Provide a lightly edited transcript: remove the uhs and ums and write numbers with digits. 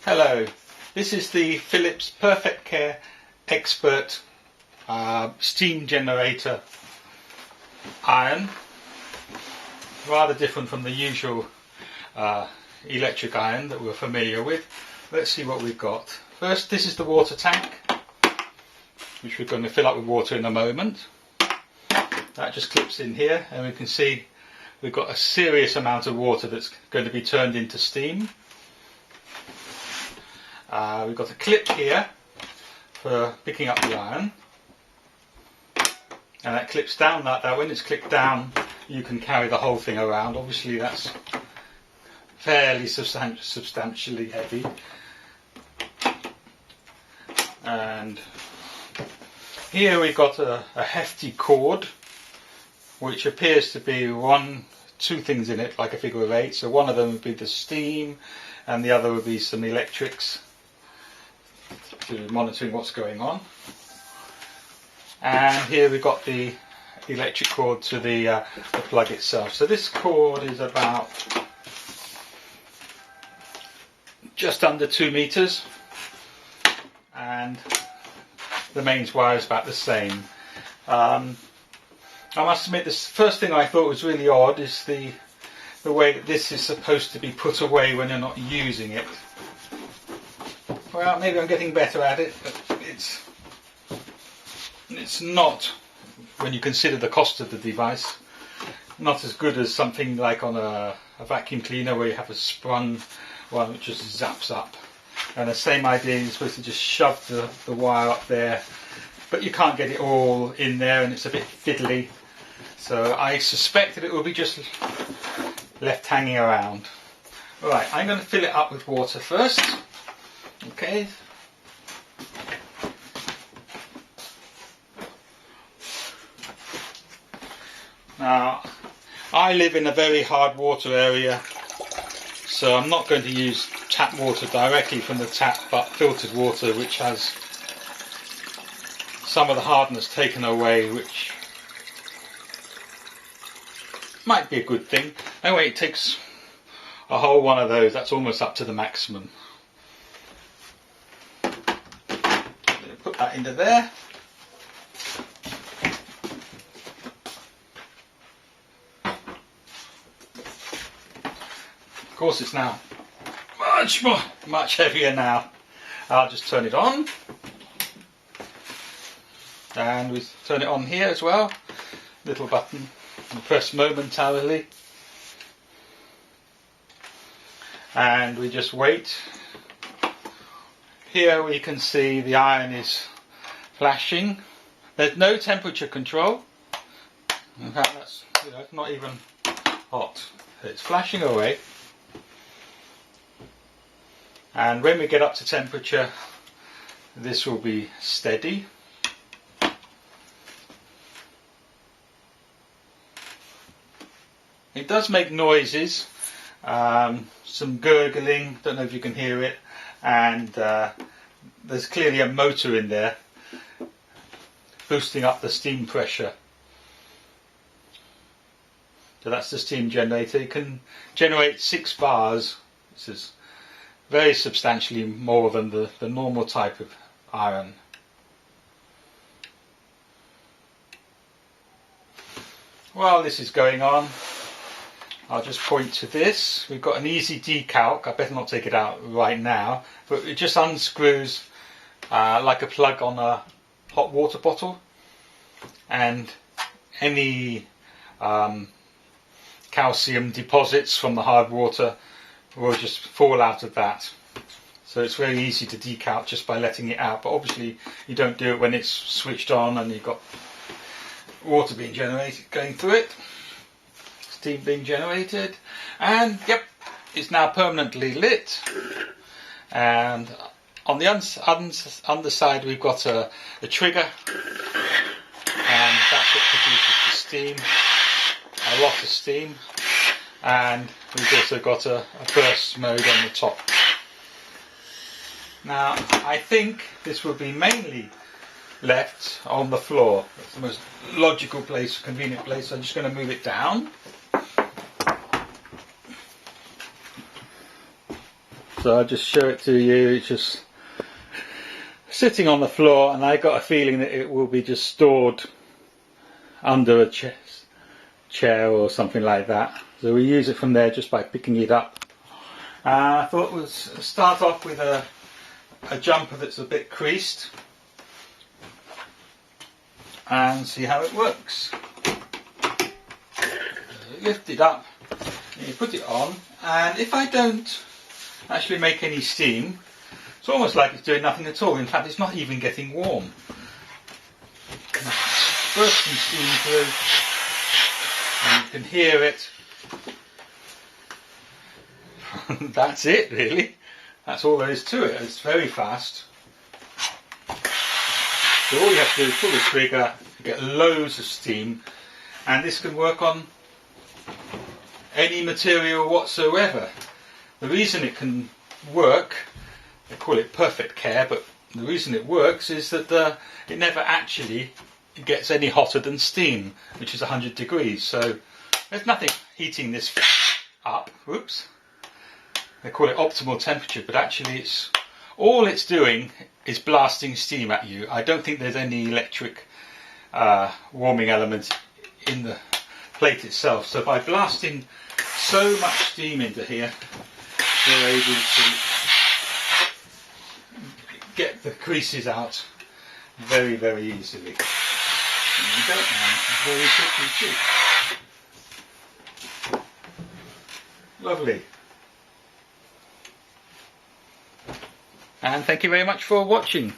Hello, this is the Philips PerfectCare Expert steam generator iron. Rather different from the usual electric iron that we're familiar with. Let's see what we've got. First, this is the water tank, which we're going to fill up with water in a moment. That just clips in here, and we can see we've got a serious amount of water that's going to be turned into steam. We've got a clip here for picking up the iron, and that clips down like that. When it's clipped down, you can carry the whole thing around. Obviously that's fairly substantially heavy. And here we've got a hefty cord, which appears to be two things in it, like a figure of eight. So one of them would be the steam, and the other would be some electrics to monitoring what's going on. And here we've got the electric cord to the plug itself. So this cord is about just under 2 meters, and the mains wire is about the same. I must admit, the first thing I thought was really odd is the way that this is supposed to be put away when you're not using it. Well, maybe I'm getting better at it, but it's not, when you consider the cost of the device, not as good as something like on a vacuum cleaner where you have a sprung one which just zaps up. And the same idea, you're supposed to just shove the wire up there, but you can't get it all in there and it's a bit fiddly. So I suspect that it will be just left hanging around. Right, I'm going to fill it up with water first. Okay. Now, I live in a very hard water area, so I'm not going to use tap water directly from the tap, but filtered water which has some of the hardness taken away, which might be a good thing. Anyway, it takes a whole one of those. That's almost up to the maximum. Put that into there. Of course, it's now much heavier now. I'll just turn it on, and we turn it on here as well. Little button, and press momentarily, and we just wait. Here we can see the iron is flashing. There's no temperature control. In fact, that's it's not even hot. It's flashing away. And when we get up to temperature, this will be steady. It does make noises, some gurgling, don't know if you can hear it, and there's clearly a motor in there boosting up the steam pressure. So that's the steam generator. It can generate 6 bars. This is very substantially more than the normal type of iron. While this is going on, I'll just point to this. We've got an easy decalc. I better not take it out right now, but it just unscrews like a plug on a hot water bottle, and any calcium deposits from the hard water will just fall out of that. So it's very easy to decalc just by letting it out, but obviously you don't do it when it's switched on and you've got water being generated going through it, steam being generated, and yep, it's now permanently lit. And on the underside we've got a trigger, and that's what produces the steam, a lot of steam. And we've also got a burst mode on the top. Now, I think this will be mainly left on the floor. It's the most logical place, convenient place. So I'm just going to move it down. So I'll just show it to you. It's just sitting on the floor, and I got a feeling that it will be just stored under a chair or something like that. So we use it from there just by picking it up. I thought we'll start off with a jumper that's a bit creased and see how it works. Lift it up, and you put it on, and if I don't actually make any steam, it's almost like it's doing nothing at all. In fact, it's not even getting warm. Bursting steam through, and you can hear it. That's it, really. That's all there is to it. It's very fast. So all you have to do is pull the trigger, get loads of steam, and this can work on any material whatsoever. The reason it can work, they call it PerfectCare, but the reason it works is that it never actually gets any hotter than steam, which is 100 degrees. So there's nothing heating this up. Whoops. They call it optimal temperature, but actually all it's doing is blasting steam at you. I don't think there's any electric warming element in the plate itself. So by blasting so much steam into here, you're able to get the creases out very, very easily. And you don't mind, very quickly too. Lovely. And thank you very much for watching.